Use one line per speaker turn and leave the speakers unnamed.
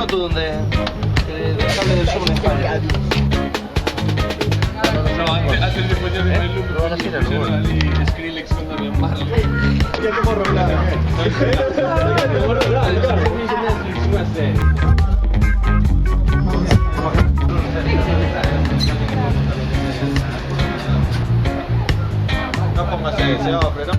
foto donde el cable del sur me falla.
No, hace el después de el look.
Lo van a hacer al lugar.
Skrillex cuando lo mal.
Ya como roblar.
No pongas ese, hombre, no.